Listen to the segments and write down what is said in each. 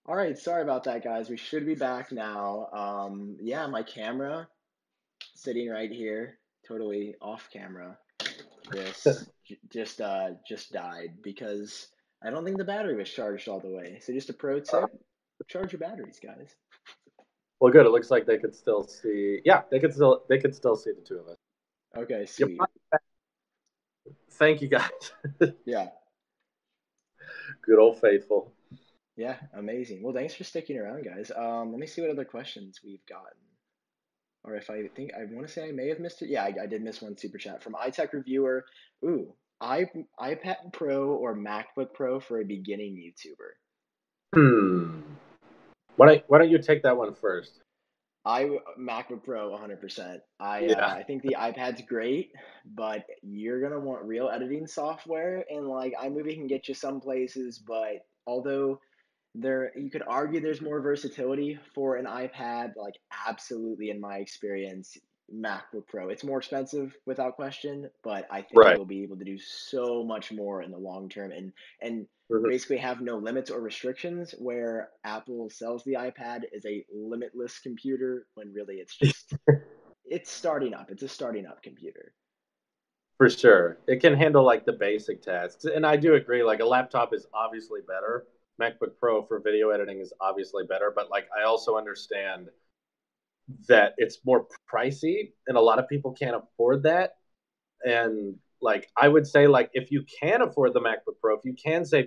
All right, sorry about that, guys. We should be back now. Yeah, my camera sitting right here, totally off camera. Just died because I don't think the battery was charged all the way. So just a pro tip: charge your batteries, guys. Well, good. It looks like they could still see. Yeah, they could still see the two of us. Okay, Yep. sweet. Thank you, guys. Yeah, Good old faithful. yeah, amazing. Well, thanks for sticking around, guys. Let me see what other questions we've gotten. Or if I think I want to say I may have missed it. Yeah, I did miss one super chat from iTech reviewer. Ooh, iPad Pro or MacBook Pro for a beginning YouTuber? Hmm. Why don't you take that one first? MacBook Pro 100%. Yeah. I think the iPad's great, but you're gonna want real editing software, and like iMovie can get you some places, but although there you could argue there's more versatility for an iPad, like absolutely in my experience, MacBook Pro. It's more expensive without question, but I think Right. you'll be able to do so much more in the long term and Mhm. basically have no limits or restrictions where Apple sells the iPad as a limitless computer when really it's starting up. It's a starting up computer. For sure. It can handle like the basic tasks. And I do agree, like a laptop is obviously better. MacBook Pro for video editing is obviously better, but like I also understand that it's more pricey and a lot of people can't afford that. And like I would say like if you can afford the MacBook Pro, if you can save.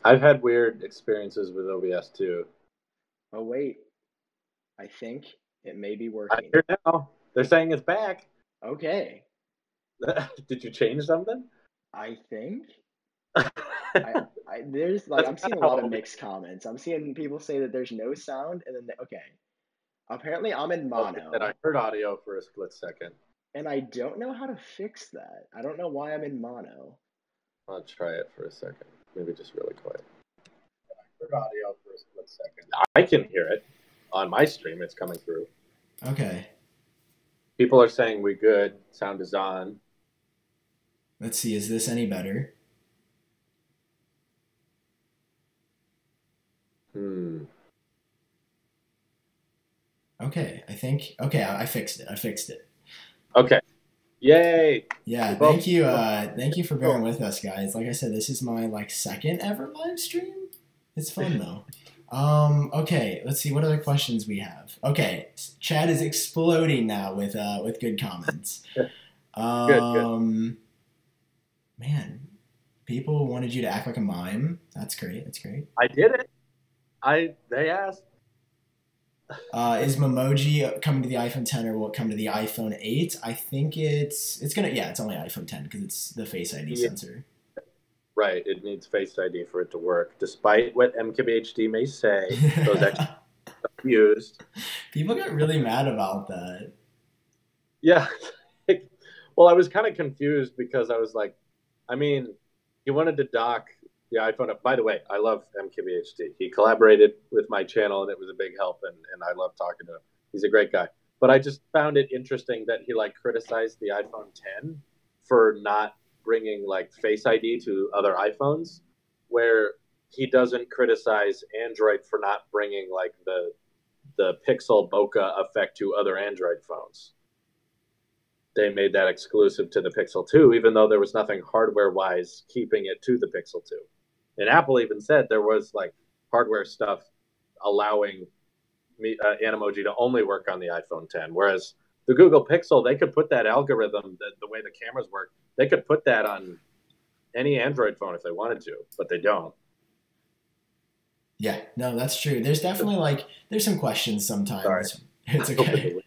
I've had weird experiences with OBS too. Oh wait, I think it may be I working. hear now. They're saying it's back. Okay, Did you change something? I think I, That's there's like I'm kind seeing of a how lot of OBS. mixed comments. I'm seeing people say that there's no sound, and then okay. Apparently, I'm in Okay, that I mono, heard audio for a split second. and I don't know how to fix that. I don't know why I'm in mono. I'll try it for a second. Maybe just really quiet. I heard audio for a split second. I can hear it on my stream. It's coming through. Okay, People are saying we good. Sound is on. let's see. Is this any better? Hmm. Okay, I think. Okay, I fixed it. I fixed it. Okay. Yay. Yeah, Both. thank you. Thank you for bearing with us, guys. Like I said, this is my like second ever live stream. It's fun though. Okay, let's see what other questions we have. Okay, chat is exploding now with good comments. Good, good. Um, man, people wanted you to act like a mime. That's great. That's great. I did it. They asked. Is Memoji coming to the iPhone 10 or will it come to the iPhone 8? I think it's gonna yeah, it's only iPhone 10 because it's the Face ID Yeah, sensor. right. It needs Face ID for it to work, despite what MKBHD may say. Those extra used. People get really mad about that. Yeah. Well, I was kind of confused because I was like, I mean, he wanted to dock the iPhone. By the way, I love MKBHD. He collaborated with my channel, and it was a big help, and I love talking to him. He's a great guy. But I just found it interesting that he like criticized the iPhone 10 for not bringing like Face ID to other iPhones, where he doesn't criticize Android for not bringing like the pixel bokeh effect to other Android phones. They made that exclusive to the Pixel 2, even though there was nothing hardware wise keeping it to the Pixel 2. And Apple even said there was like hardware stuff allowing Animoji to only work on the iPhone 10. Whereas the Google Pixel, they could put that algorithm, the way the cameras work, they could put that on any Android phone if they wanted to, but they don't. Yeah, no, that's true. There's definitely like there's some questions Sorry. sometimes. It's okay.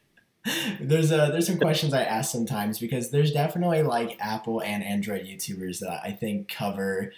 There's some questions I ask sometimes because there's definitely like Apple and Android YouTubers that I think cover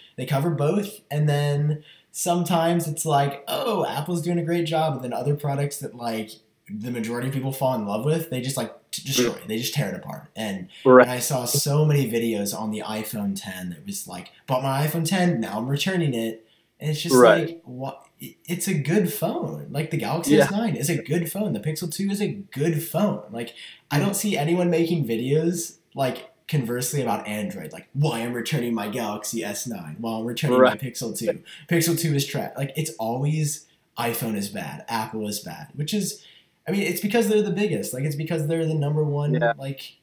both, and then sometimes it's like, oh, Apple's doing a great job, and then other products that like the majority of people fall in love with, they just like destroy, they just tear it apart. And Right. I saw so many videos on the iPhone 10 that was like, bought my iPhone 10, now I'm returning it, and it's just Right. like, what? It's a good phone. Like the Galaxy Yeah. S9 is a good phone. The Pixel 2 is a good phone. Like I don't see anyone making videos like conversely about Android. Like why I'm returning my Galaxy S9 while I'm returning my Right. Pixel 2. Pixel 2 is trash. Like it's always iPhone is bad, Apple is bad, which is I mean, it's because they're the biggest. Like it's because they're the number one Yeah, like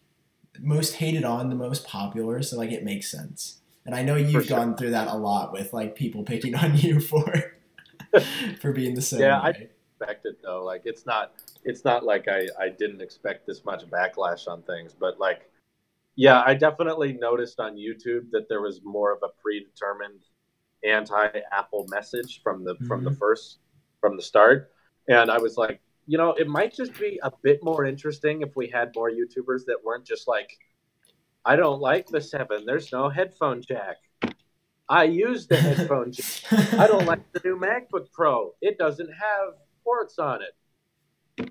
most hated on, the most popular, so like it makes sense. And I know for you've sure. gone through that a lot with like people picking on you for being the same Yeah, I way. expect it though. Like it's not like I didn't expect this much backlash on things, but like yeah, I definitely noticed on YouTube that there was more of a predetermined anti-Apple message Mm-hmm. from the start, and I was like, it might just be a bit more interesting if we had more YouTubers that weren't just like, I don't like the 7. There's no headphone jack. I use the headphone jack. I don't like the new MacBook Pro. It doesn't have ports on it.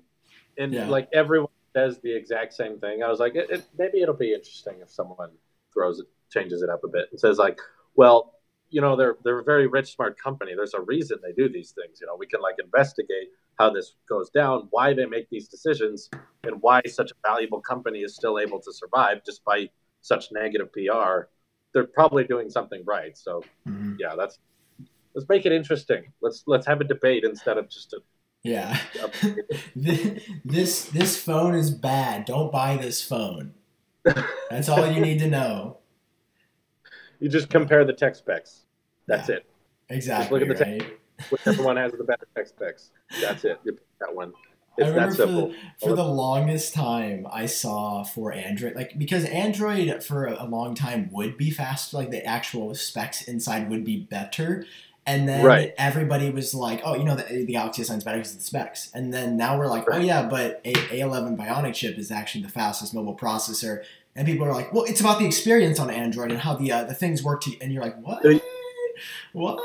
And Yeah. like everyone says the exact same thing. I was like, maybe it'll be interesting if someone changes it up a bit, and says like, well, they're a very rich, smart company. There's a reason they do these things. We can like investigate how this goes down, why they make these decisions, and why such a valuable company is still able to survive despite such negative PR. They're probably doing something right. So, Mm-hmm. yeah, let's make it interesting. Let's have a debate instead of just Yeah. a This phone is bad. Don't buy this phone. That's all you need to know. you just Uh, compare the tech specs. That's yeah. it. Just look Exactly, at the tech. right? Whichever one has the better tech specs. That's it. You pick that one. I It's that remember simple. for the longest time I saw for Android, like because Android for a long time would be faster, like the actual specs inside would be better. And Right. then everybody was like, "Oh, the Galaxy S9 is better because of the specs." And then now we're like, "Oh Right. yeah, but A11 Bionic chip is actually the fastest mobile processor." And people are like, "Well, it's about the experience on Android and how the things work." And you're like, "What? So What?"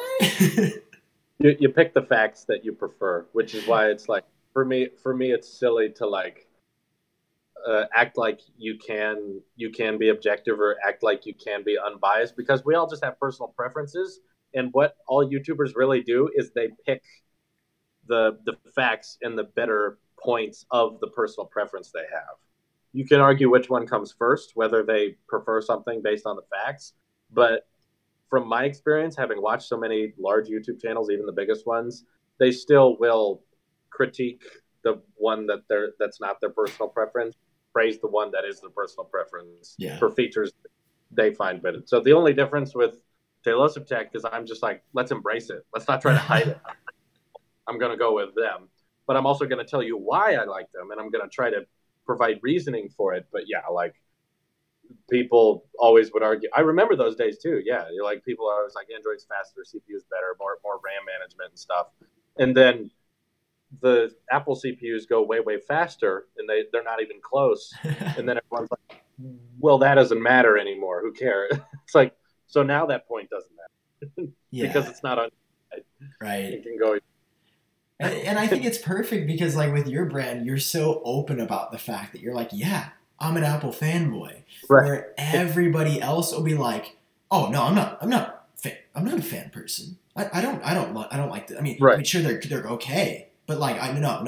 you pick the facts that you prefer, which is why it's like for me it's silly to like act like you can be objective or act like you can be unbiased, because we all just have personal preferences, and what all YouTubers really do is they pick the facts and the better points of the personal preference they have. You can argue which one comes first, whether they prefer something based on the facts, but from my experience, having watched so many large YouTube channels, even the biggest ones, they still will critique the one that's not their personal preference, praise the one that is their personal preference Yeah. for features they find better. So the only difference with Tailosive Tech is I'm just like, let's embrace it. Let's not try to hide it. I'm going to go with them. But I'm also going to tell you why I like them, and I'm going to try to provide reasoning for it. But yeah, like people always would argue. I remember those days too. Yeah, you're like people are always like Android's faster, CPU's better, more RAM management and stuff. And then the Apple CPUs go way faster, and they're not even close. And then everyone's like, well, that doesn't matter anymore. Who cares? It's like, so now that point doesn't matter because it's not on. Right. It can go. And I think it's perfect because, like, with your brand, you're so open about the fact that you're like, yeah, I'm an Apple fanboy. Right. Where everybody else will be like, oh no, I'm not a fan person. I don't like that. I mean, sure they're okay, but like I'm not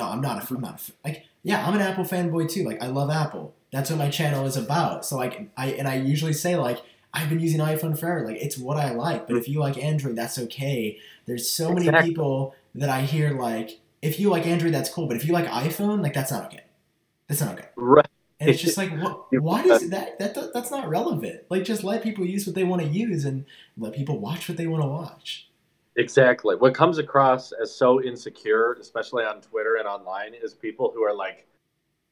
like, yeah, I'm an Apple fanboy too. Like, I love Apple. That's what my channel is about. So like I usually say, like, I've been using iPhone forever. Like, it's what I like. But if you like Android, that's okay. There's so many people that I hear, like, if you like Android, that's cool. But if you like iPhone, like, that's not okay. That's not okay. Right. And it's just like, why does that's not relevant? Like, just let people use what they want to use and let people watch what they want to watch. Exactly. What comes across as so insecure, especially on Twitter and online, is people who are like,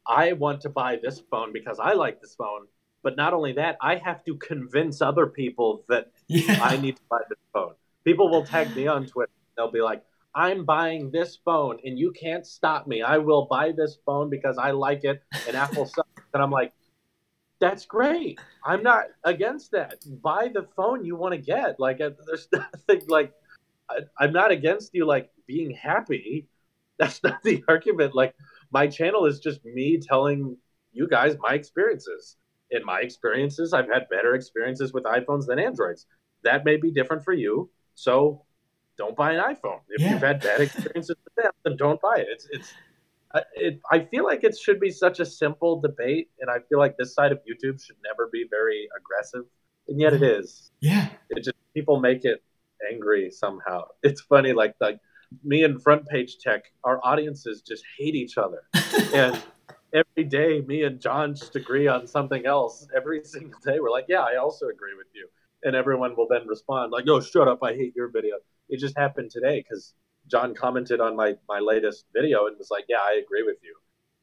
I want to buy this phone because I like this phone. But not only that, I have to convince other people that I need to buy this phone. People will tag me on Twitter. They'll be like, I'm buying this phone and you can't stop me. I will buy this phone because I like it and Apple sucks. And I'm like, that's great. I'm not against that. Buy the phone you want to get. Like, there's nothing like, I'm not against you, like, being happy. That's not the argument. Like, my channel is just me telling you guys my experiences. In my experiences, I've had better experiences with iPhones than Androids. That may be different for you. So don't buy an iPhone. If you've had bad experiences with them, then don't buy it. I feel like it should be such a simple debate, and I feel like this side of YouTube should never be very aggressive, and yet it is. Yeah. It just, people make it angry somehow. It's funny, like me and Front Page Tech, our audiences just hate each other. And every day, me and John just agree on something else. Every single day, we're like, yeah, I also agree with you. And everyone will then respond like, no, shut up, I hate your video. It just happened today because John commented on my latest video and was like, yeah, I agree with you.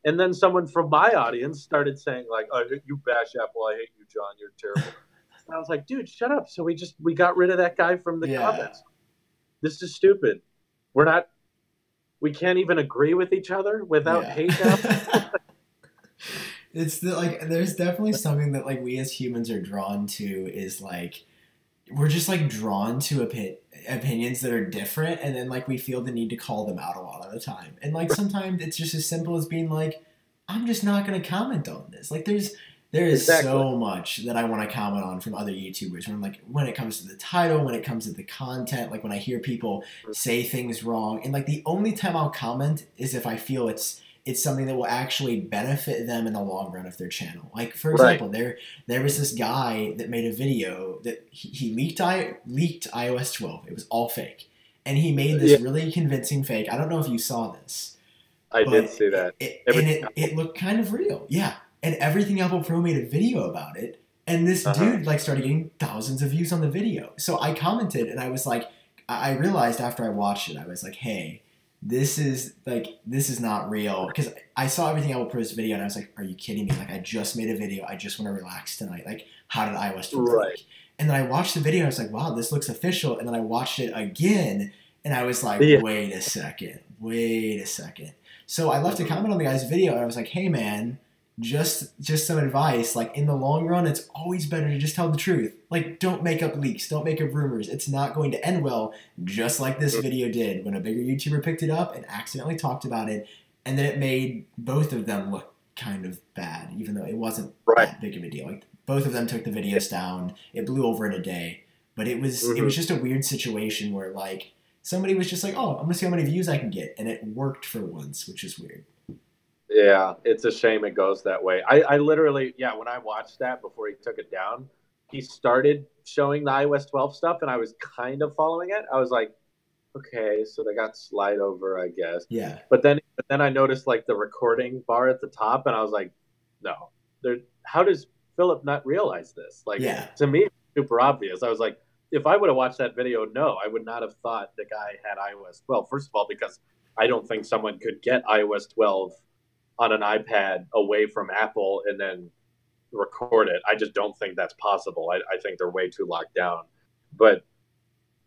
And then someone from my audience started saying like, oh, you bash Apple, I hate you, John, you're terrible. And I was like, dude, shut up. So we got rid of that guy from the comments. This is stupid. We can't even agree with each other without hate now. It's like, there's definitely something that, like, we as humans are drawn to, is like, we're just like drawn to opinions that are different, and then like we feel the need to call them out a lot of the time. And like sometimes it's just as simple as being like, I'm just not going to comment on this. Like, there is so much that I want to comment on from other YouTubers. When it comes to the title, when it comes to the content, like when I hear people say things wrong, and like the only time I'll comment is if I feel it's something that will actually benefit them in the long run of their channel. Like, for example, there was this guy that made a video that he leaked iOS 12. It was all fake. And he made this really convincing fake. I don't know if you saw this. I did see that. It looked kind of real. Yeah. And Everything Apple Pro made a video about it. And this dude like started getting thousands of views on the video. So I commented and I was like, I realized after I watched it, I was like, hey, this is not real, because I saw Everything Apple Pro's video and I was like, are you kidding me? Like, I just made a video. I just want to relax tonight. Like, how did iOS 12 leak? And then I watched the video and I was like, wow, this looks official. And then I watched it again and I was like, wait a second. So I left a comment on the guy's video and I was like, hey man, just some advice. Like, in the long run, it's always better to just tell the truth. Like, don't make up leaks. Don't make up rumors. It's not going to end well, just like this video did when a bigger YouTuber picked it up and accidentally talked about it. And then it made both of them look kind of bad, even though it wasn't that big of a deal. Like, both of them took the videos down. It blew over in a day. But it was just a weird situation where, like, somebody was just like, oh, I'm going to see how many views I can get. And it worked for once, which is weird. Yeah, it's a shame it goes that way. I literally, when I watched that before he took it down, he started showing the iOS 12 stuff, and I was kind of following it. I was like, okay, so they got slide over, I guess. Yeah. But then I noticed like the recording bar at the top, and I was like, no, how does Philip not realize this? Like, to me, it's super obvious. I was like, if I would have watched that video, no, I would not have thought the guy had iOS 12. First of all, because I don't think someone could get iOS 12 on an iPad away from Apple and then record it. I just don't think that's possible. I think they're way too locked down. But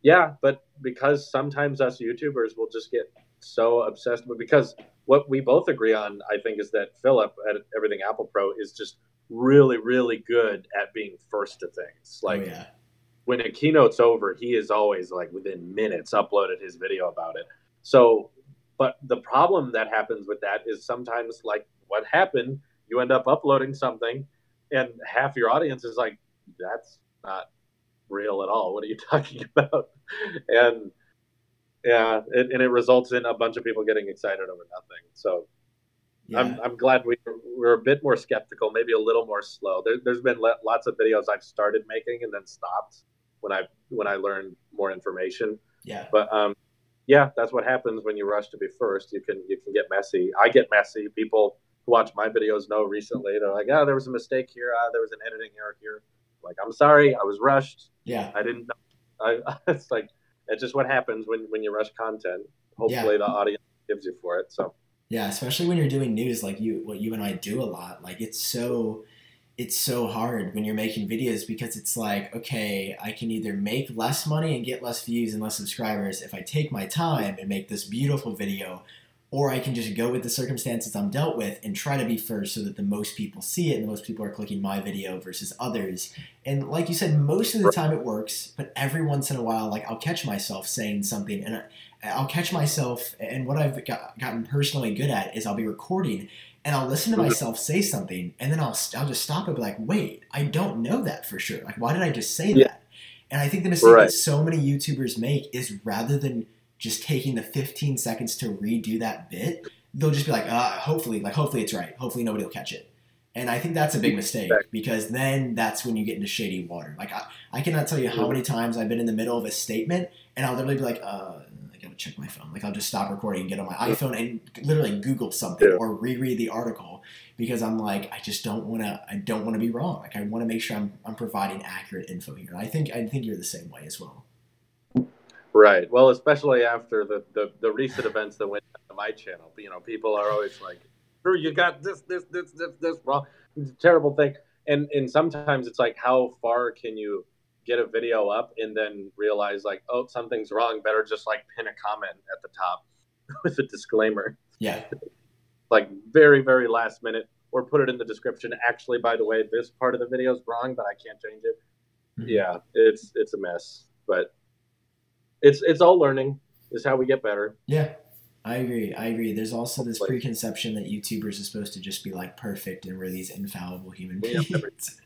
yeah, but because sometimes us YouTubers will just get so obsessed with, because what we both agree on, I think, is that Philip at Everything Apple Pro is just really, really good at being first to things. Oh Like yeah. when a keynote's over, he is always like within minutes uploaded his video about it. So, but the problem that happens with that is sometimes, like what happened, you end up uploading something and half your audience is like, that's not real at all. What are you talking about? And yeah, and it results in a bunch of people getting excited over nothing. So Yeah. I'm glad we're a bit more skeptical, maybe a little more slow. There's been lots of videos I've started making and then stopped when I learned more information. Yeah. But yeah, that's what happens when you rush to be first. You can get messy. I get messy. People who watch my videos know recently they're like, oh, there was a mistake here. There was an editing error here. Like, I'm sorry, I was rushed. Yeah. I didn't know. It's like it's just what happens when you rush content. Yeah. Hopefully, the audience gives you for it. So Yeah, especially when you're doing news like what you and I do a lot. Like it's so hard when you're making videos because it's like, okay, I can either make less money and get less views and less subscribers if I take my time and make this beautiful video, or I can just go with the circumstances I'm dealt with and try to be first so that the most people see it and the most people are clicking my video versus others. And like you said, most of the time it works, but every once in a while, like I'll catch myself saying something and I'll catch myself, and what I've gotten personally good at is I'll be recording and I'll listen to myself say something, and then I'll just stop and be like, wait, I don't know that for sure. Like, why did I just say yeah, that? And I think the mistake that right. so many YouTubers make is rather than just taking the 15 seconds to redo that bit, they'll just be like, hopefully it's right. Hopefully nobody will catch it. And I think that's a big mistake because then that's when you get into shady water. Like I cannot tell you how many times I've been in the middle of a statement and I'll literally be like, I gotta check my phone. Like I'll just stop recording and get on my iPhone and literally Google something or reread the article because I'm like, I don't want to be wrong. Like I want to make sure I'm providing accurate info here. And I think you're the same way as well. Right. Well, especially after the recent events that went on my channel, people are always like, "Drew, you got this wrong, it's a terrible thing." And sometimes it's like, how far can you get a video up and then realize like, oh, something's wrong? Better just like pin a comment at the top with a disclaimer. Yeah. Like very, very last minute, or put it in the description. Actually, by the way, this part of the video is wrong, but I can't change it. Mm-hmm. Yeah, it's a mess, but. It's all learning is how we get better. Yeah, I agree. There's also this preconception that YouTubers are supposed to just be like perfect and we're these infallible human beings.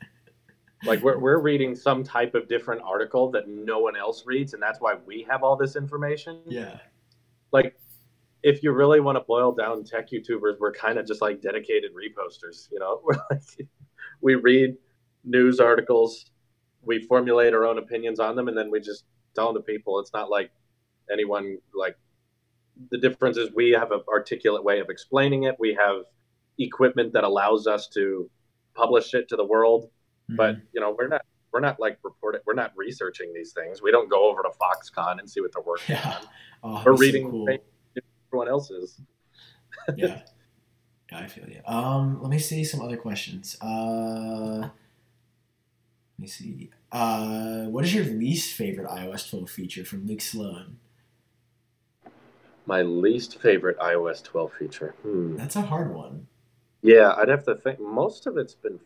Like we're reading some type of different article that no one else reads, and that's why we have all this information. Yeah. Like if you really want to boil down tech YouTubers, we're kind of just like dedicated reposters. We're like, we read news articles, we formulate our own opinions on them, and then we just tell them to people. It's not like anyone, like the difference is we have an articulate way of explaining it. We have equipment that allows us to publish it to the world. Mm-hmm. But we're not like reporting. We're not researching these things. We don't go over to Foxconn and see what they're working on. We're reading so cool. Everyone else's. Yeah, I feel you. Let me see some other questions. Let me see. What is your least favorite iOS 12 feature from Luke Sloan? My least favorite iOS 12 feature. That's a hard one. Yeah, I'd have to think. Most of it's been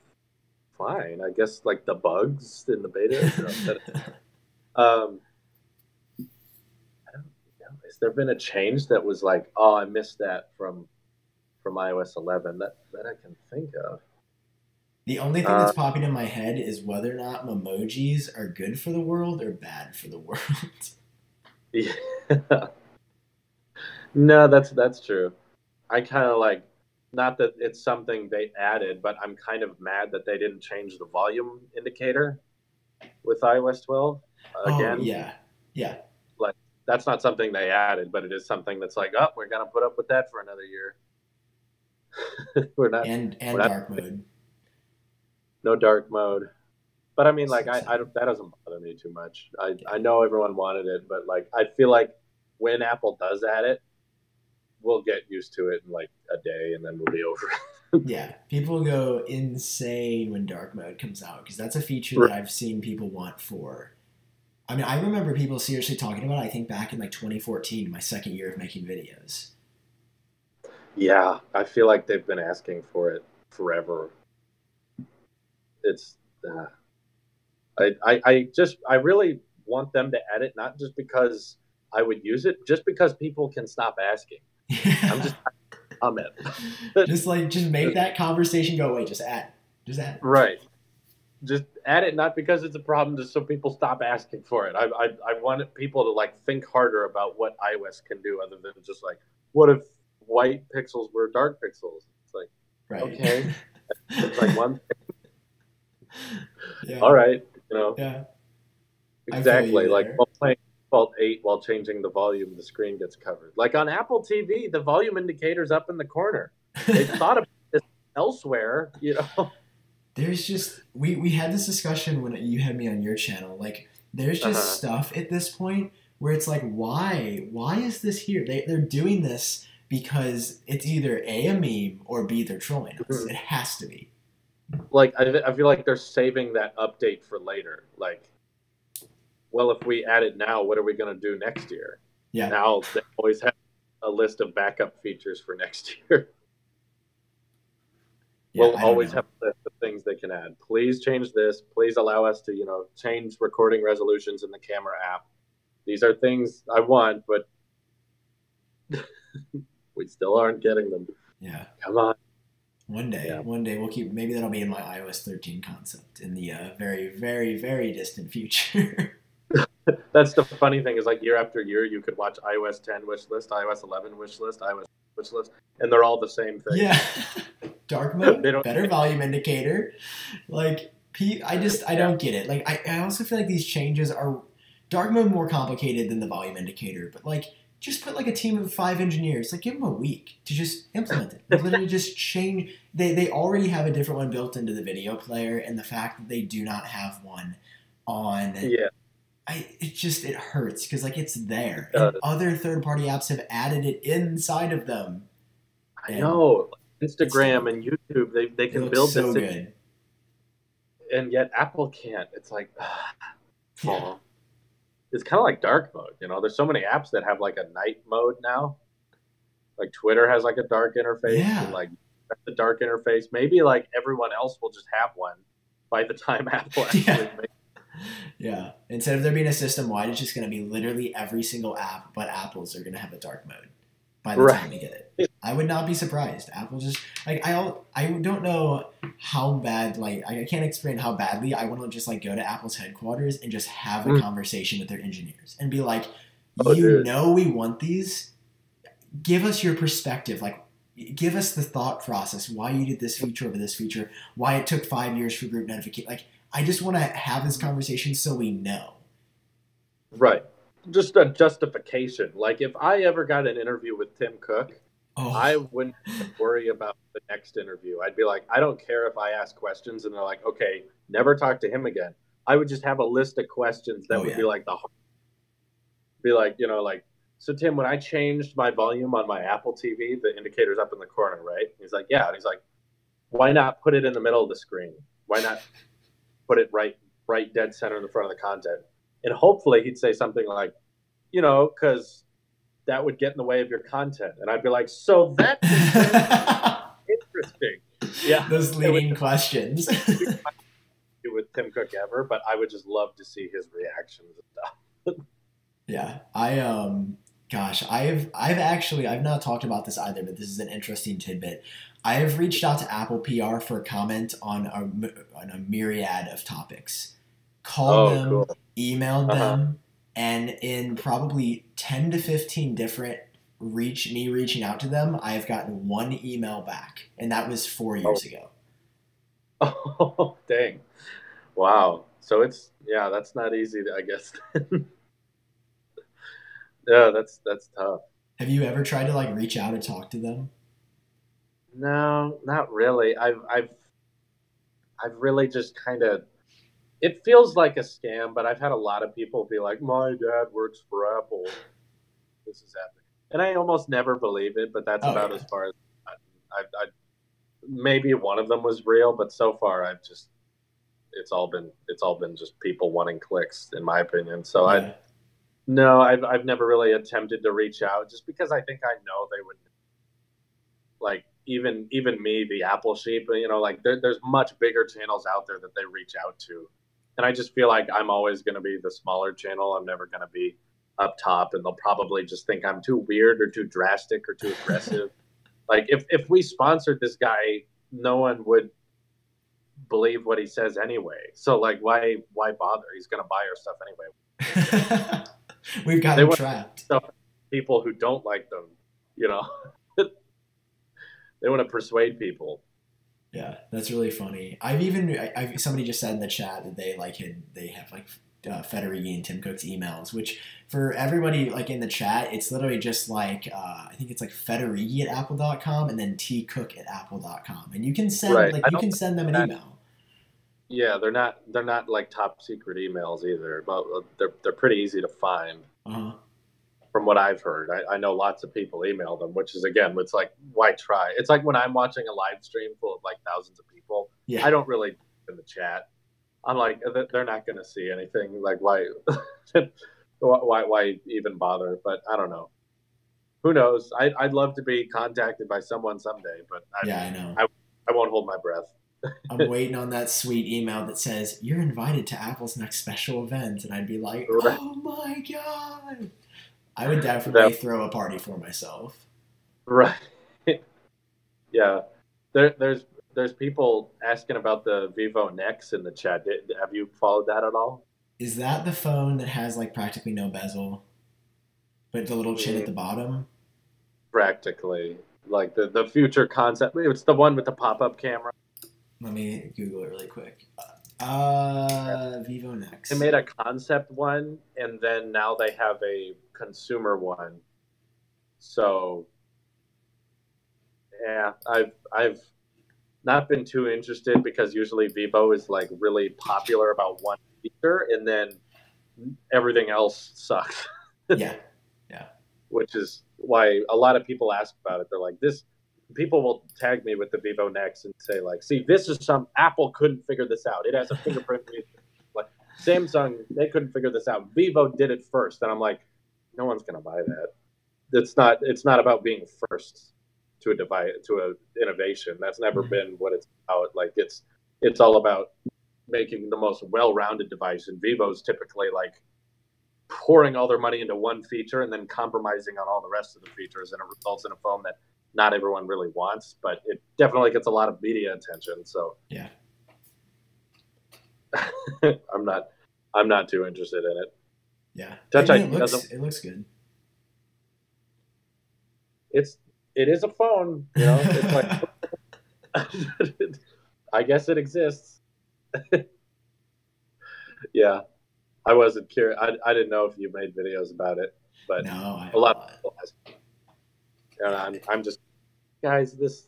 fine. I guess like the bugs in the beta. I don't know. Has there been a change that was like, oh, I missed that from iOS 11 that I can think of? The only thing that's popping in my head is whether or not memojis are good for the world or bad for the world. Yeah. No, that's true. I kind of like, not that it's something they added, but I'm kind of mad that they didn't change the volume indicator with iOS 12 again. Oh, yeah. Yeah. Like that's not something they added, but it is something that's like, oh, we're going to put up with that for another year. we're not. And we're dark mode. No dark mode, but I mean, like, I don't, that doesn't bother me too much. I know everyone wanted it, but like, I feel like when Apple does add it, we'll get used to it in like a day, and then we'll be over. Yeah, people go insane when dark mode comes out because that's a feature that Right. I've seen people want for. I mean, I remember people seriously talking about it, I think back in like 2014, my second year of making videos. Yeah, I feel like they've been asking for it forever. It's I really want them to add it, not just because I would use it, just because people can stop asking. I'm just comment. just make that conversation go away. Just add. Just add. Right. Just add it, not because it's a problem, just so people stop asking for it. I want people to like think harder about what iOS can do, other than just like, what if white pixels were dark pixels? It's like, Right. okay, it's like one. Yeah. All right, you know, Yeah. I feel you exactly. Like there. while playing Default 8 while changing the volume, the screen gets covered. Like on Apple TV, the volume indicator's up in the corner. They've thought about this elsewhere, you know. There's just we had this discussion when you had me on your channel. Like there's just Uh-huh. stuff at this point where it's like, why is this here? They're doing this because it's either a meme or b they're trolling us. It has to be. Like I feel like they're saving that update for later. Like, well, if we add it now, what are we going to do next year? Yeah. Now they always have a list of backup features for next year. Yeah, We'll I don't always know. have a list of things they can add. Please change this. Please allow us to, change recording resolutions in the camera app. These are things I want, but we still aren't getting them. Yeah. Come on. One Yeah. day we'll keep. Maybe that'll be in my iOS 13 concept in the very, very, very distant future. That's the funny thing is like year after year, you could watch iOS 10 wish list, iOS 11 wish list, iOS wish list, and they're all the same thing. Yeah. Dark They mode, don't. better volume indicator. Like, I don't get it. Like, I also feel like these changes are dark mode more complicated than the volume indicator. But like, just put like a team of 5 engineers. Like, give them a week to just implement it. Like, literally just change. They already have a different one built into the video player, and the fact that they do not have one on. Yeah. It hurts because like it's there, and other third party apps have added it inside of them. I know. Instagram and YouTube, they It can looks build so this, good. and yet Apple can't. It's like, Yeah. it's kind of like dark mode. There's so many apps that have like a night mode now. Like Twitter has like a dark interface, and Yeah. like the dark interface. Maybe like everyone else will just have one by the time Apple actually Yeah. makes. Yeah. Instead of there being a system wide, it's just going to be literally every single app, but Apple's are going to have a dark mode by the time we get it. I would not be surprised. Apple just like I don't know how bad, like I can't explain how badly I want to just like go to Apple's headquarters and just have a conversation with their engineers and be like, Dude. we want these. Give us your perspective. Like, give us the thought process. Why you did this feature over this feature. Why it took 5 years for group notification. Like, I just want to have this conversation so we know. Right. Just a justification. Like if I ever got an interview with Tim Cook, I wouldn't worry about the next interview. I'd be like, I don't care if I ask questions and they're like, okay, never talk to him again. I would just have a list of questions that would be like like, so Tim, when I changed my volume on my Apple TV, the indicator's up in the corner, right? He's like, yeah. And he's like, why not put it in the middle of the screen? Why not put it right dead center in the front of the content? And hopefully he'd say something like, because that would get in the way of your content. And I'd be like, so that's interesting. Yeah. Those leading questions. With Tim Cook ever, but I would just love to see his reactions and stuff. Yeah. I've not talked about this either, but this is an interesting tidbit. I have reached out to Apple PR for a comment on a myriad of topics. Called them, cool. Emailed them, and in probably 10 to 15 different reaching out to them, I have gotten one email back, and that was 4 years ago. Oh, dang. Wow. So that's not easy, I guess. Yeah, that's tough. Have you ever tried to like reach out and talk to them? No, not really. I've really just kind of. It feels like a scam, but I've had a lot of people be like, "My dad works for Apple. This is happening." and I almost never believe it, but that's Oh about yeah. as far as I maybe one of them was real, but so far I've just it's all been just people wanting clicks, in my opinion. So I Yeah. no, I've never really attempted to reach out just because I think I know they would like even me, the Apple sheep. You know, like there's much bigger channels out there that they reach out to, and I just feel like I'm always going to be the smaller channel. I'm never going to be up top, and they'll probably just think I'm too weird or too drastic or too aggressive. Like if we sponsored this guy, no one would believe what he says anyway. So like why bother? He's gonna buy our stuff anyway. We've got They him want trapped. stuff people who don't like them, you know. They want to persuade people. Yeah, that's really funny. I've somebody just said in the chat that they have like Federighi and Tim Cook's emails, which for everybody like in the chat, it's literally just like I think it's like Federighi at apple.com and then tcook@apple.com, and Right. I you don't can think send them an that email. yeah, they're not like top secret emails either, but they're pretty easy to find Uh-huh. from what I've heard. I know lots of people email them, which is again, it's like why try? It's like when I'm watching a live stream full of like thousands of people, Yeah. I don't really in the chat. I'm like they're not going to see anything. Like why why even bother? But I don't know. Who knows? I'd love to be contacted by someone someday, but Yeah, I know. I won't hold my breath. I'm waiting on that sweet email that says you're invited to Apple's next special event, and I'd be like, Right. oh my god! I would definitely That, throw a party for myself. right. Yeah. There's people asking about the Vivo Nex in the chat. Have you followed that at all? Is that the phone that has like practically no bezel, but the little chin at Mm, the bottom? practically. Like the future concept. It's the one with the pop-up camera. Let me Google it really quick. Vivo They Nex. made a concept one, and then now they have a consumer one. So yeah, I've not been too interested because usually Vivo is like really popular about one feature, and then everything else sucks. Yeah, yeah. Which is why a lot of people ask about it. They're like, this. People will tag me with the Vivo Nex and say like, see, this is some Apple couldn't figure this out. It has a fingerprint reader. Like Samsung, they couldn't figure this out. Vivo did it first, and I'm like, no one's gonna buy that. It's not about being first to a device to a innovation. That's never been what it's about. Like it's all about making the most well-rounded device, and Vivo's typically like pouring all their money into one feature and then compromising on all the rest of the features, and it results in a phone that not everyone really wants, but it definitely gets a lot of media attention. So yeah, I'm not too interested in it. yeah. Touch I mean, ID doesn't. it looks good. It is a phone, you know. It's like I guess it exists. Yeah, I wasn't curious. I didn't know if you made videos about it, but No, I a lot of people ask. And I'm just guys. This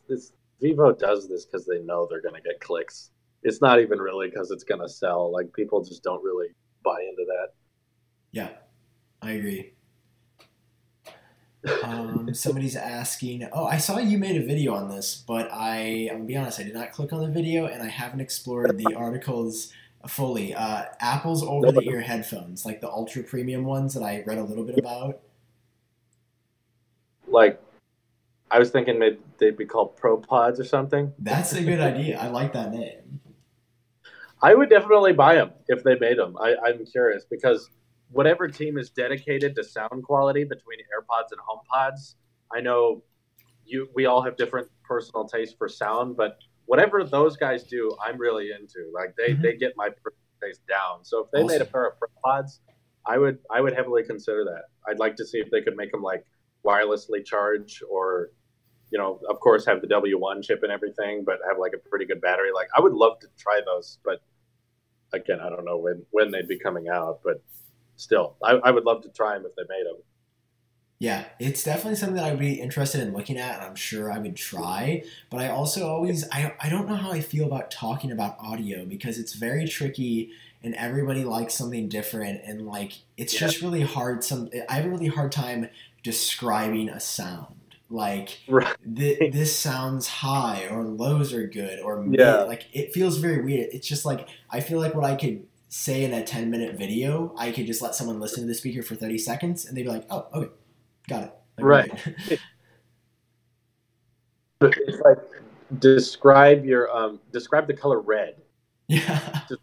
Vivo does this because they know they're gonna get clicks. It's not even really because it's gonna sell. Like people just don't really buy into that. yeah, I agree. Somebody's asking. Oh, I saw you made a video on this, but I'm gonna be honest. I did not click on the video, and I haven't explored the articles fully. Apple's over-the-ear headphones, like the ultra premium ones that I read a little bit about. Like I was thinking maybe they'd be called Pro Pods or something. That's a good idea. I like that name. I would definitely buy them if they made them. I'm curious because whatever team is dedicated to sound quality between AirPods and HomePods, I know we all have different personal tastes for sound, but whatever those guys do, I'm really into. Like they get my taste down. So if they made a pair of AirPods, I would heavily consider that. I'd like to see if they could make them like wirelessly charge or of course have the W1 chip and everything, but have like a pretty good battery. Like I would love to try those, but again, I don't know when they'd be coming out, but still, I would love to try them if they made them. Yeah, it's definitely something that I'd be interested in looking at, and I'm sure I would try. But I also always, I don't know how I feel about talking about audio because it's very tricky and everybody likes something different. And like, it's just really hard. I have a really hard time describing a sound. Like Right. this sounds high, or lows are good, or mid. Yeah. Like it feels very weird. It's just like I feel like what I could say in a 10-minute video, I could just let someone listen to the speaker for 30 seconds, and they'd be like, "Oh, okay, got it." Like, we're Right. good. It's like describe the color red. Yeah, Just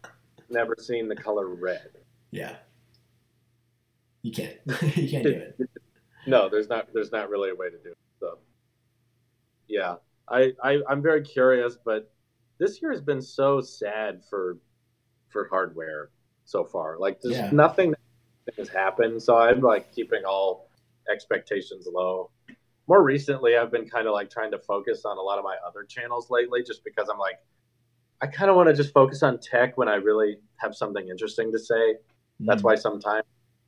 never seen the color red. yeah. You can't. You can't do it. No, there's not really a way to do it. So yeah, I'm very curious, but this year has been so sad for hardware so far. Like there's Yeah. nothing that has happened, so I'm like keeping all expectations low. More recently, I've been kind of like trying to focus on a lot of my other channels lately, just because I'm like, I kind of want to just focus on tech when I really have something interesting to say. That's Mm. why sometimes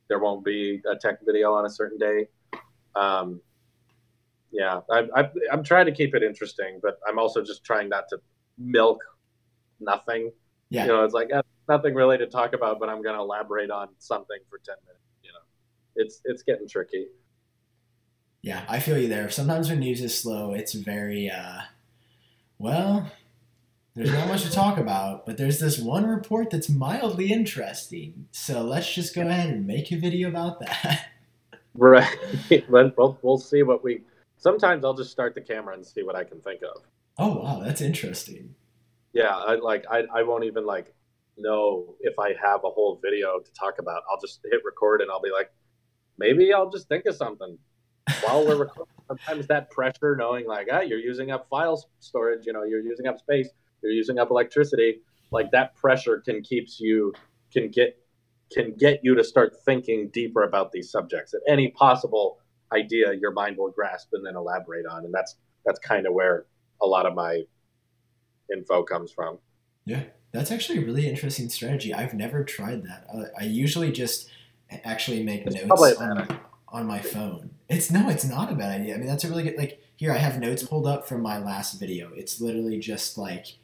there won't be a tech video on a certain day. Um, yeah, I'm trying to keep it interesting, but I'm also just trying not to milk nothing. You Yeah. know, it's like nothing really to talk about, but I'm going to elaborate on something for 10 minutes. You know, it's getting tricky. Yeah, I feel you there. Sometimes when news is slow, it's very well, there's not much to talk about, but there's this one report that's mildly interesting. So let's just go ahead and make a video about that. Right. We'll see what we. Sometimes I'll just start the camera and see what I can think of. Oh wow, that's interesting. Yeah, I won't even like know if I have a whole video to talk about. I'll just hit record and I'll be like, maybe I'll just think of something while we're recording. Sometimes that pressure, knowing like, you're using up file storage, you know, you're using up space, you're using up electricity, like that pressure can get can get you to start thinking deeper about these subjects. At any possible idea, your mind will grasp and then elaborate on, and that's kind of where a lot of my info comes from. Yeah, that's actually a really interesting strategy. I've never tried that. I usually just actually make It's notes probably a bad on my phone. It's no, it's not a bad idea. I mean, that's a really good. Like here, I have notes pulled up from my last video. It's literally just like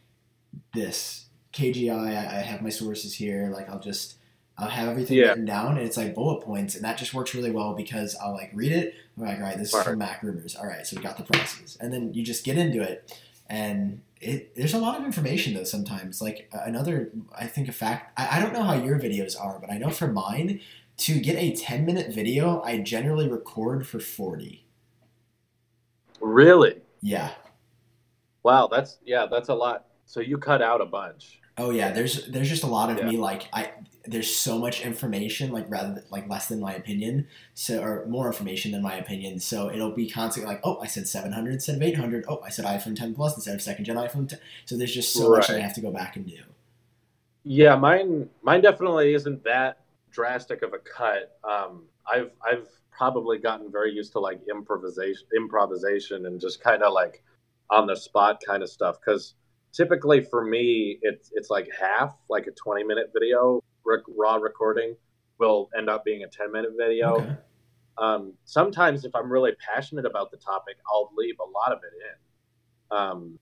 this KGI. I have my sources here. Like I'll have everything Yeah, written down, and it's like bullet points, and that just works really well because I'll like read it. I'm like, all right, this is from smart. Mac Rumors. All right, so we got the prices, and then you just get into it, and there's a lot of information though sometimes. Like another, I think a fact. I don't know how your videos are, but I know for mine, to get a 10-minute video, I generally record for 40. Really? Yeah. Wow, that's a lot. So you cut out a bunch. Oh yeah, there's just a lot of Yeah. me like there's so much information like rather than, like less than my opinion, so or more information than my opinion, so it'll be constantly like, oh, I said 700 instead of 800, oh, I said iPhone 10 plus instead of second gen iPhone 10. So there's just so much that I Right. have to go back and do. Yeah, mine definitely isn't that drastic of a cut. I've probably gotten very used to like improvisation and just kind of like on the spot kind of stuff. Because typically for me, it's like half, like a 20-minute video raw recording will end up being a 10-minute video. Okay. Sometimes if I'm really passionate about the topic, I'll leave a lot of it in.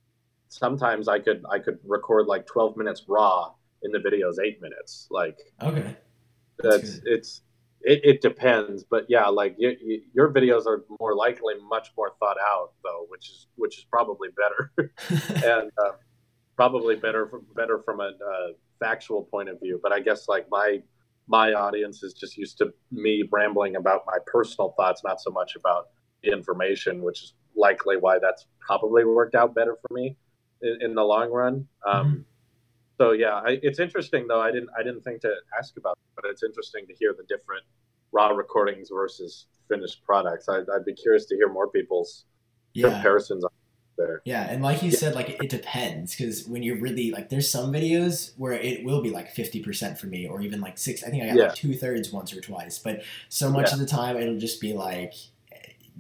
Sometimes I could record like 12 minutes raw in the video's 8 minutes. Like Okay, that's that's good. it depends, but yeah, like your videos are more likely much more thought out though, which is probably better and probably better from a factual point of view. But I guess like my audience is just used to me rambling about my personal thoughts, not so much about the information, which is likely why that's probably worked out better for me in the long run. Mhm. So yeah, it's interesting though. I didn't think to ask about it, but it's interesting to hear the different raw recordings versus finished products. I'd be curious to hear more people's Yeah. comparisons on there. Yeah, and like you Yeah, said, like it depends because when you're really like, there's some videos where it will be like 50% for me, or even like six. I think I got like yeah, 2/3 once or twice, but so much yeah, of the time it'll just be like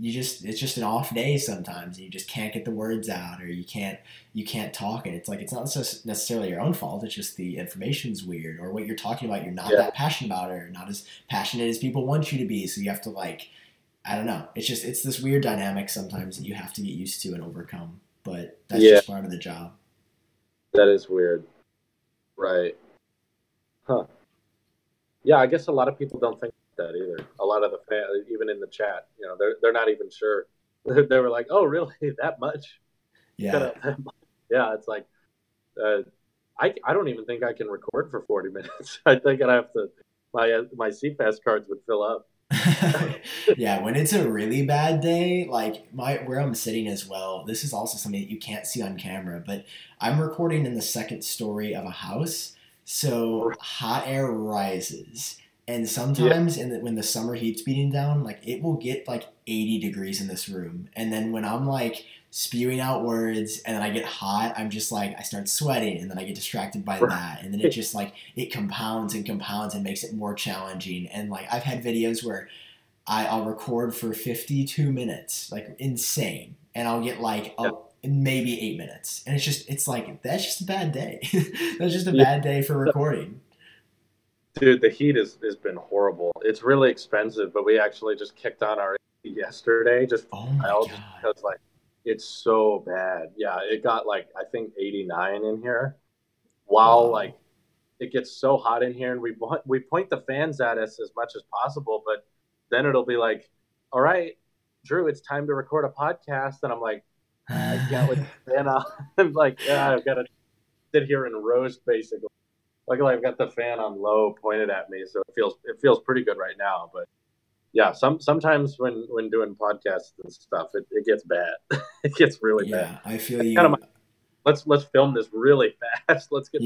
it's just an off day sometimes. And you just can't get the words out, or you can't talk, and it's like it's not necessarily your own fault. It's just the information's weird, or what you're talking about you're not yeah, that passionate about, or not as passionate as people want you to be. So you have to like I don't know. It's this weird dynamic sometimes that you have to get used to and overcome. But that's yeah. just part of the job. That is weird, right? Huh? Yeah, I guess a lot of people don't think that either. A lot of the fans, even in the chat, they're not even sure. They were like, "Oh, really? That much?" Yeah. Yeah, it's like I don't even think I can record for 40 minutes. I think I'd have to my CPAS cards would fill up. Yeah, when it's a really bad day, like where I'm sitting as well, this is also something that you can't see on camera, but I'm recording in the second story of a house, so hot air rises. And sometimes when the summer heat's beating down, like it will get like 80 degrees in this room. And then when I'm like spewing out words and then I get hot, I'm just like, I start sweating and then I get distracted by that. And then it just like, it compounds and compounds and makes it more challenging. And like, I've had videos where I'll record for 52 minutes, like insane. And I'll get like maybe 8 minutes. And it's like, that's just a bad day. That's just a bad day for recording. Dude, the heat has been horrible. It's really expensive, but we actually just kicked on our AC yesterday. Just because like it's so bad. Yeah, it got like I think 89 in here. While like it gets so hot in here, and we point the fans at us as much as possible, but then it'll be like, all right, Drew, it's time to record a podcast, and I'm like, I can't with the fan on. I'm like, yeah, I've got to sit here and roast basically. Luckily, I've got the fan on low pointed at me, so it feels pretty good right now. But yeah, sometimes when doing podcasts and stuff, it gets bad. It gets really bad. Yeah, I feel you. Let's film this really fast. Let's get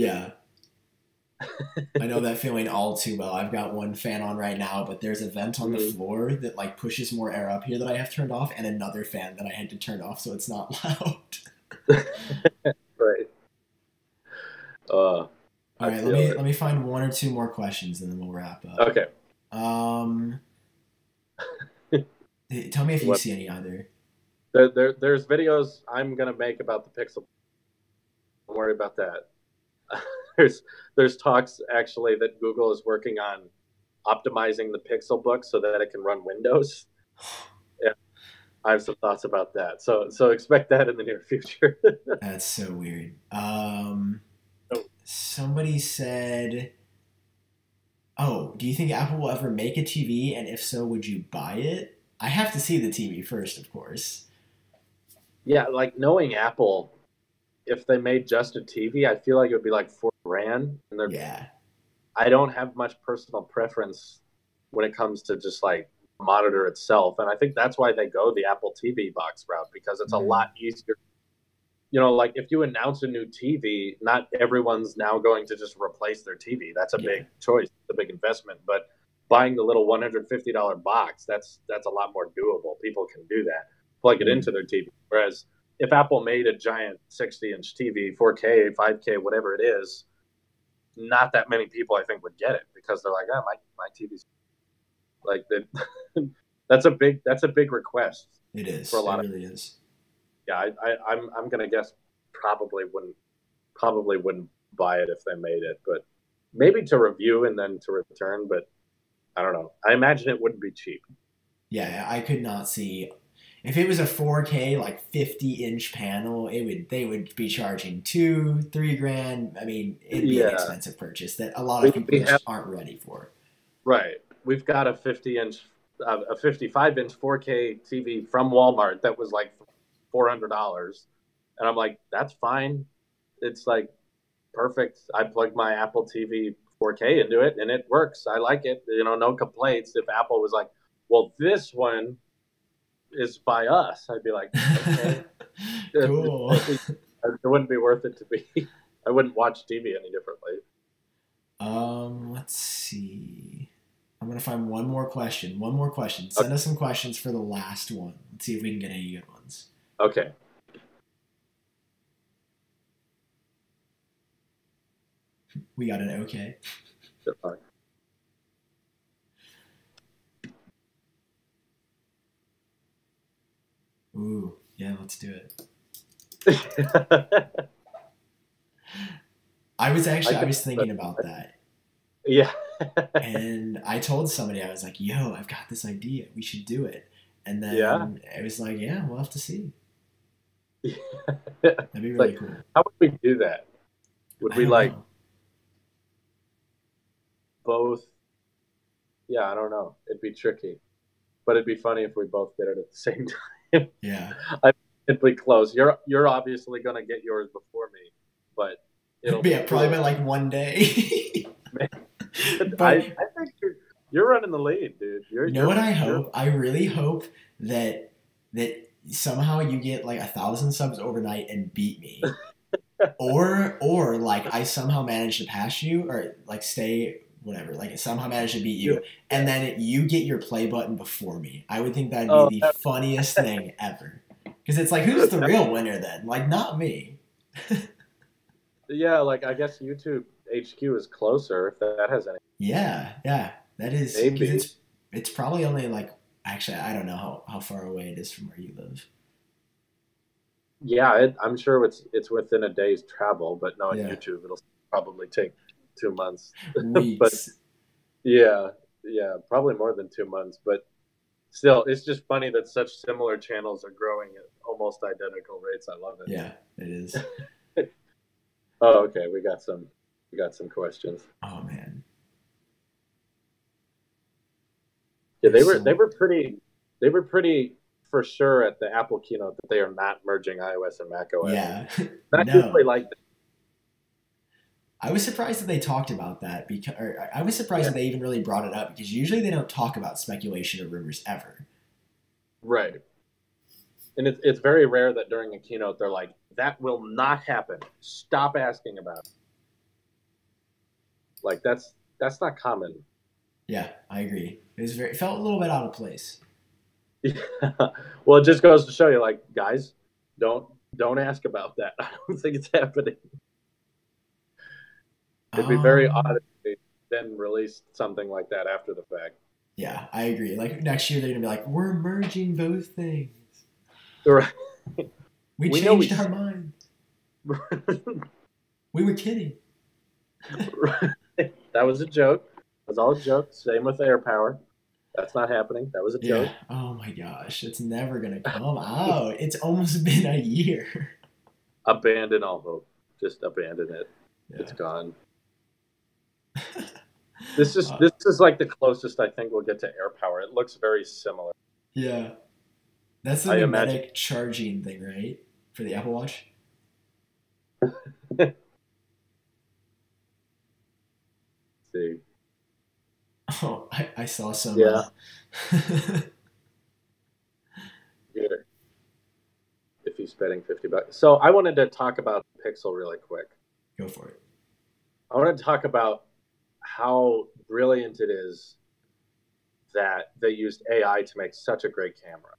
I know that feeling all too well. I've got one fan on right now, but there's a vent on the floor that like pushes more air up here that I have turned off, and another fan that I had to turn off so it's not loud. Right. All right, let me find one or two more questions and then we'll wrap up. Okay. Tell me if you see any other. There's videos I'm gonna make about the Pixel. Don't worry about that. There's talks actually that Google is working on optimizing the Pixel book so that it can run Windows. Yeah, I have some thoughts about that. So expect that in the near future. That's so weird. Somebody said, "Oh, do you think Apple will ever make a TV? And if so, would you buy it?" I have to see the TV first, of course. Yeah, like knowing Apple, if they made just a TV, I feel like it would be like $4,000. And I don't have much personal preference when it comes to just like the monitor itself, and I think that's why they go the Apple TV box route, because it's a lot easier. Like if you announce a new TV, not everyone's now going to just replace their TV. That's a big choice, a big investment. But buying the little $150 box, that's a lot more doable. People can do that, plug it into their TV. Whereas if Apple made a giant 60-inch TV, 4K, 5K, whatever it is, not that many people I think would get it, because they're like, oh, my TV's like that. That's a big request. It is. For a lot it really is. Yeah, I'm gonna guess probably wouldn't buy it if they made it, but maybe to review and then to return. But I don't know. I imagine it wouldn't be cheap. Yeah, I could not see if it was a 4K like 50-inch panel. They would be charging $2,000-3,000. I mean, it'd be an expensive purchase that a lot of people just aren't ready for. Right. We've got a 55-inch 4K TV from Walmart that was like $400, and I'm like, that's fine. It's like perfect. I plugged my Apple TV 4K into it and it works. I like it. No complaints. If Apple was like, well, this one is by us, I'd be like, okay. Cool. It wouldn't be worth it to be. I wouldn't watch TV any differently. Let's see. I'm gonna find one more question. Send us some questions for the last one. Let's see if we can get any good ones. Okay. We got an okay. Fine. Ooh, yeah, let's do it. I was thinking about that. Yeah. And I told somebody, I was like, yo, I've got this idea. We should do it. And then it was like, yeah, we'll have to see. That'd be really cool. How would we do that? Would we both, Yeah, I don't know. It'd be tricky, but it'd be funny if we both did it at the same time. Yeah. I It'd be close. You're obviously gonna get yours before me, but it'll be Yeah, probably by cool. like one day. I But think you're running the lead, dude. you know what I You're hope? I really hope that that somehow you get like 1,000 subs overnight and beat me. Or like I somehow manage to pass you or like stay whatever, like somehow manage to beat you. you and then you get your play button before me. I would think that'd be Oh, the funniest thing ever. Because it's like who's the real winner then? Like not me. yeah. Like I guess YouTube HQ is closer if that has any. Yeah, yeah. That is because Maybe. it's probably only like actually I don't know how far away it is from where you live. Yeah, I'm sure it's within a day's travel, but no, on Yeah. YouTube it'll probably take 2 months. But Weeks. yeah, yeah, probably more than 2 months. But still, it's just funny that such similar channels are growing at almost identical rates. I love it. Yeah, it is. Oh, okay, we got some questions. Oh man. Yeah, There's they were pretty for sure at the Apple keynote that they are not merging iOS and Mac OS. yeah. Not usually No. like I was surprised that they talked about that because or I was surprised yeah, that they even really brought it up because usually they don't talk about speculation or rumors ever. right. And it's very rare that during a keynote they're like, that will not happen. Stop asking about it. Like that's not common. Yeah, I agree. It felt a little bit out of place. Well, it just goes to show you, like, guys, don't don't ask about that. I don't think it's happening. It'd be very odd Um if they then released something like that after the fact. yeah, I agree. Like next year they're gonna be like, we're merging both things. Right. We We know changed our mind. We were kidding. That was a joke. It was all a joke. Same with air power. That's not happening. That was a Yeah. joke. Oh my gosh. It's never gonna come out. It's almost been a year. Abandon all hope. Just abandon it. Yeah. It's gone. Uh, This is like the closest I think we'll get to air power. It looks very similar. yeah. That's the I imagine. magnetic charging thing, right? For the Apple Watch? See. Oh, I saw some Yeah. Here, if he's spending $50. So I wanted to talk about Pixel really quick. go for it. I wanted to talk about how brilliant it is that they used AI to make such a great camera.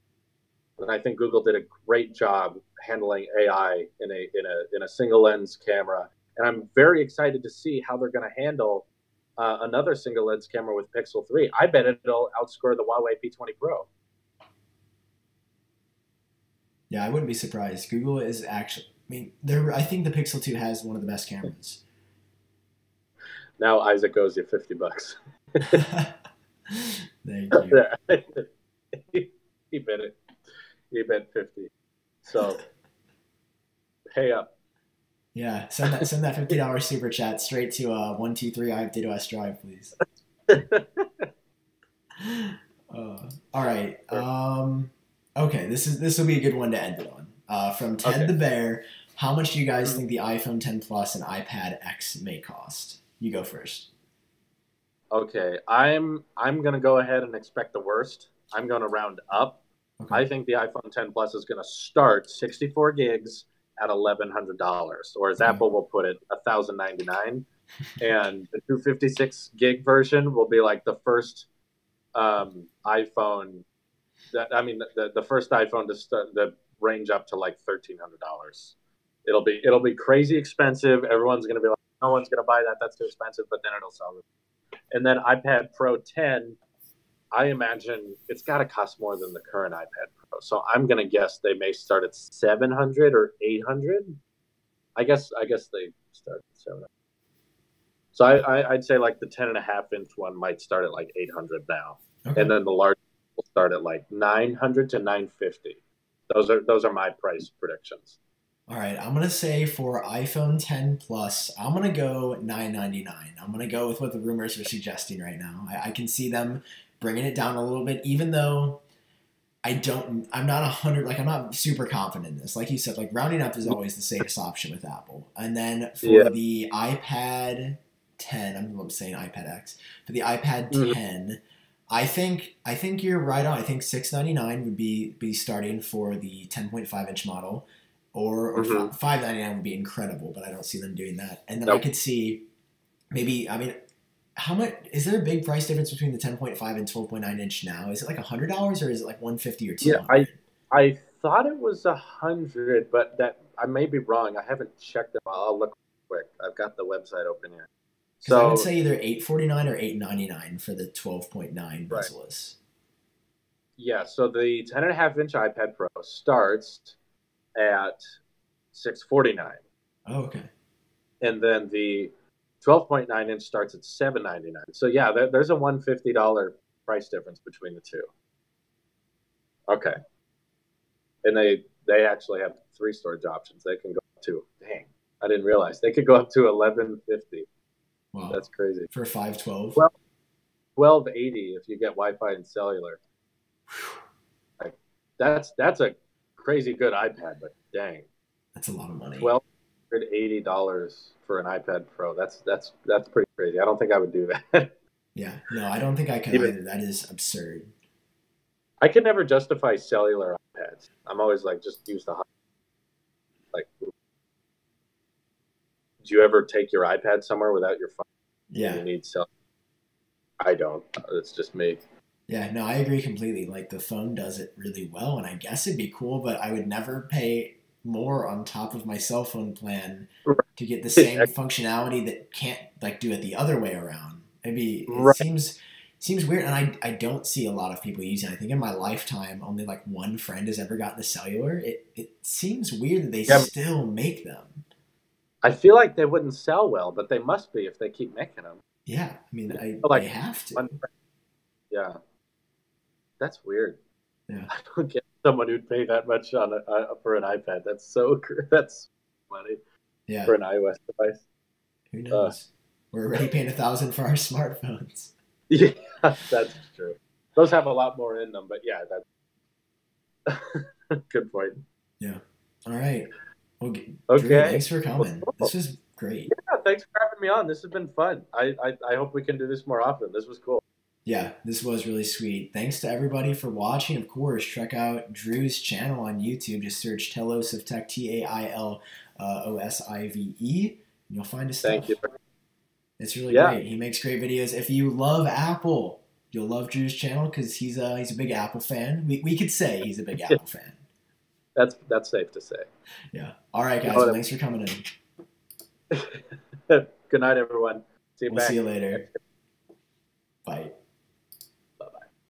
And I think Google did a great job handling AI in a single lens camera. And I'm very excited to see how they're going to handle another single lens camera with Pixel 3. I bet it'll outscore the Huawei P20 Pro. Yeah, I wouldn't be surprised. Google is actually I mean, I think the Pixel 2 has one of the best cameras. Now Isaac owes you $50. Thank you. He bet it. He bet 50. So pay up. Yeah, send that $50 super chat straight to 123 IVDidOS Drive, please. All right. Okay, this will be a good one to end it on. From Ted Okay. the Bear, how much do you guys think the iPhone 10 Plus and iPad X may cost? You go first. Okay, I'm gonna go ahead and expect the worst. I'm gonna round up. Okay. I think the iPhone 10 Plus is gonna start 64 gigs at $1,100, or as Okay. Apple will put it, $1,099, and the 256 gig version will be like the first iPhone. The first iPhone to start the range up to like $1,300. It'll be crazy expensive. Everyone's gonna be like, no one's gonna buy that. That's too expensive. But then it'll sell. And then iPad Pro 10, I imagine it's got to cost more than the current iPad Pro. So I'm gonna guess they may start at 700 or 800. I guess they start at 700. So I'd say like the 10.5 inch one might start at like 800 now, Okay. and then the large will start at like 900 to 950. Those are my price predictions. All right, I'm gonna say for iPhone 10 Plus, I'm gonna go 999. I'm gonna go with what the rumors are suggesting right now. I can see them bringing it down a little bit, even though I'm not 100. Like I'm not super confident in this. Like you said, like rounding up is always the safest option with Apple. And then for Yeah. the iPad 10, I'm saying iPad X. For the iPad Mhm. 10, I think you're right on. I think 699 would be starting for the 10.5-inch model, or Mhm. 599 would be incredible, but I don't see them doing that. And then I Nope. could see maybe. I mean, how much is there a big price difference between the 10.5 and 12.9-inch now? Is it like $100 or is it like 150 or Yeah, 200? I thought it was 100, but that I may be wrong. I haven't checked it. I'll look quick. I've got the website open here. Because I would So say either 849 or 899 for the 12.9 right, bezel-less. yeah. So the 10.5-inch iPad Pro starts at 649, Oh, okay. and then the 12.9-inch starts at 799. So yeah, there's a $150 price difference between the two. Okay, and they actually have 3 storage options. They can go up to, dang, I didn't realize they could go up to 1150. Wow. That's crazy. For a 512? Well, 1280 if you get Wi-Fi and cellular. Like that's a crazy good iPad, but dang, That's a lot of money. $1,280 for an iPad Pro. That's pretty crazy. I don't think I would do that. Yeah. No, I don't think I could Even either. That is absurd. I can never justify cellular iPads. I'm always like, just use the like. Do you ever take your iPad somewhere without your phone and Yeah. you need cell? I don't. It's just me. Yeah, no, I agree completely. Like the phone does it really well, and I guess it'd be cool, but I would never pay more on top of my cell phone plan to get the same functionality that can't like do it the other way around. It Right. seems weird, and I don't see a lot of people using it. I think in my lifetime, only like one friend has ever gotten the cellular. It seems weird that they Yeah, still make them. I feel like they wouldn't sell well, but they must be if they keep making them. Yeah, I mean, they Like have to. one, yeah, that's weird. Yeah, I don't get someone who'd pay that much on for an iPad. That's so that's funny yeah. for an iOS device. Who Uh, knows? We're already paying 1,000 for our smartphones. yeah, that's true. Those have a lot more in them, but yeah, that's good point. Yeah. All right. Well, Drew, Okay. thanks for Well, coming. cool. This was great. Yeah, thanks for having me on. This has been fun. I hope we can do this more often. This was cool. Yeah, this was really sweet. Thanks to everybody for watching. Of course, check out Drew's channel on YouTube. Just search Tailosive Tech, Tailosive, and you'll find his Thank stuff. you. It's really Yeah. great. He makes great videos. If you love Apple, you'll love Drew's channel because he's a big Apple fan. We could say he's a big Apple fan. That's safe to say. Yeah. All right, guys. Well, thanks for coming in. Good night, everyone. See you We'll back. see you later.